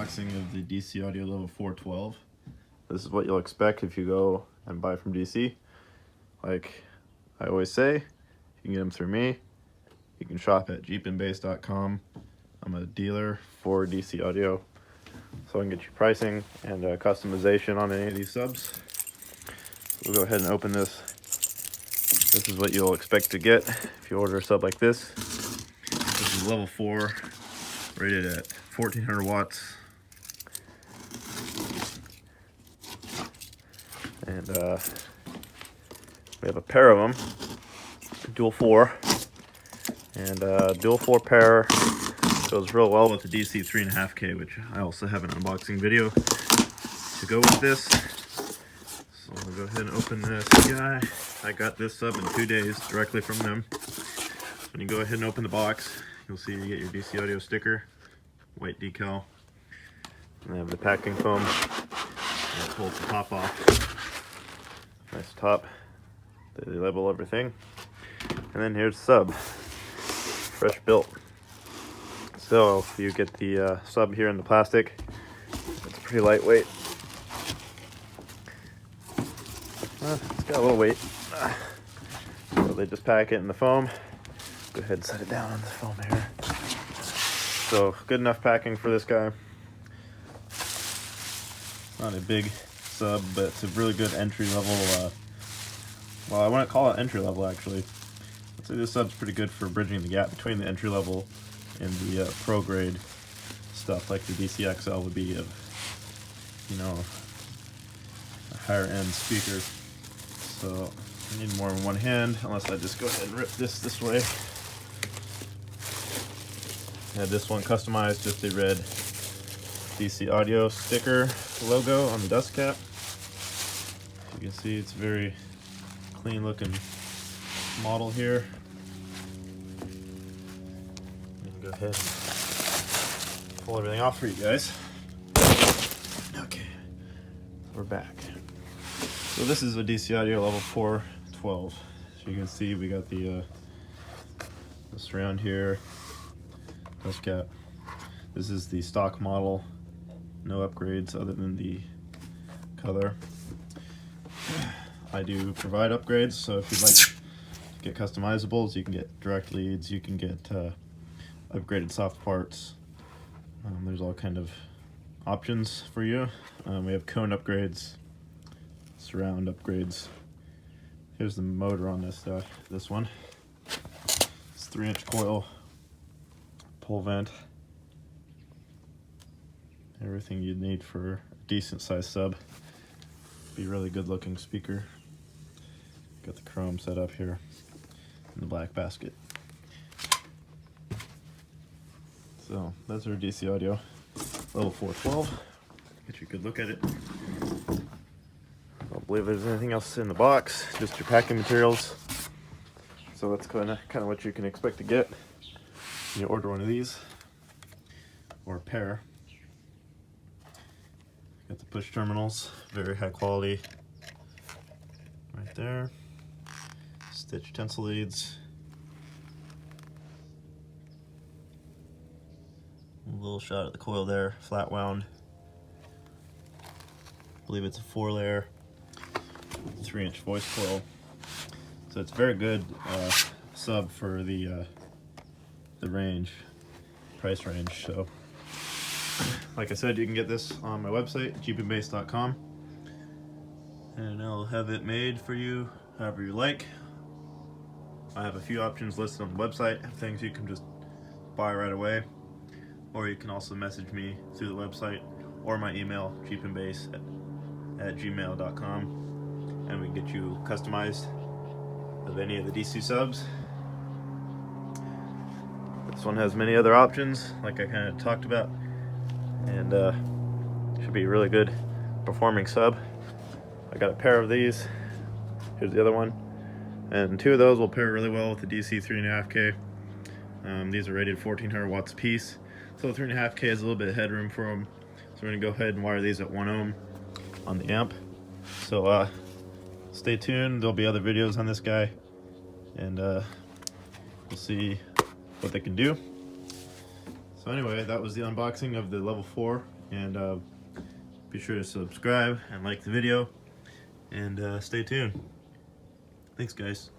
unboxing of the DC Audio Level 412. This is what you'll expect if you go and buy from DC. Like I always say, you can get them through me. You can shop at jeepandbase.com. I'm a dealer for DC Audio, so I can get you pricing and customization on any of these subs. So we'll go ahead and open this. This is what you'll expect to get if you order a sub like this. This is level 4, rated at 1400 watts. And we have a pair of them, dual 4. And dual 4 pair goes real well with the DC 3.5K, which I also have an unboxing video to go with this. So I'm gonna go ahead and open this guy. I got this sub in 2 days directly from them. When you go ahead and open the box, you'll see you get your DC Audio sticker, white decal, and they have the packing foam. And it pulls the top off. Nice top. They label everything. And then here's the sub, fresh built. So you get the sub here in the plastic. It's pretty lightweight. It's got a little weight. So they just pack it in the foam. Go ahead and set it down on the foam here. So good enough packing for this guy. Not a big sub, but it's a really good entry level. Well, I wouldn't call it entry level actually. I'd say this sub's pretty good for bridging the gap between the entry level and the pro grade stuff like the DC XL would be of, you know, a higher end speaker. So I need more in one hand, unless I just go ahead and rip this way. I had this one customized, just a red DC Audio sticker logo on the dust cap. As you can see, it's a very clean looking model here. Go ahead and pull everything off for you guys. Okay, we're back. So this is a DC Audio Level 412. So you can see we got the surround here, dust cap. This is the stock model, no upgrades other than the color. I do provide upgrades, so if you'd like to get customizables, you can get direct leads, you can get upgraded soft parts. There's all kind of options for you. We have cone upgrades, surround upgrades. Here's the motor on this one. It's 3-inch coil, pole vent, everything you'd need for a decent sized sub. Be a really good looking speaker. Got the chrome set up here in the black basket. So that's our DC Audio Level 412. Get you a good look at it. I don't believe there's anything else in the box, just your packing materials. So that's kind of what you can expect to get when you order one of these, or a pair. Got the push terminals, very high quality right there. Stitch tensile leads. A little shot at the coil there, flat wound. I believe it's a 4-layer, 3-inch voice coil. So it's very good sub for the range, price range. So, like I said, you can get this on my website, jeepandbase.com, and I'll have it made for you however you like. I have a few options listed on the website, things you can just buy right away. Or you can also message me through the website or my email, jeepandbase@gmail.com, and we can get you customized of any of the DC subs. This one has many other options, like I kind of talked about, and should be a really good performing sub. I got a pair of these. Here's the other one, and 2 of those will pair really well with the DC 3.5K. These are rated 1400 watts a piece. So 3.5K has a little bit of headroom for them. So we're gonna go ahead and wire these at 1 ohm on the amp. So stay tuned, there'll be other videos on this guy, and we'll see what they can do. So anyway, that was the unboxing of the Level 4 And be sure to subscribe and like the video, and stay tuned. Thanks, guys.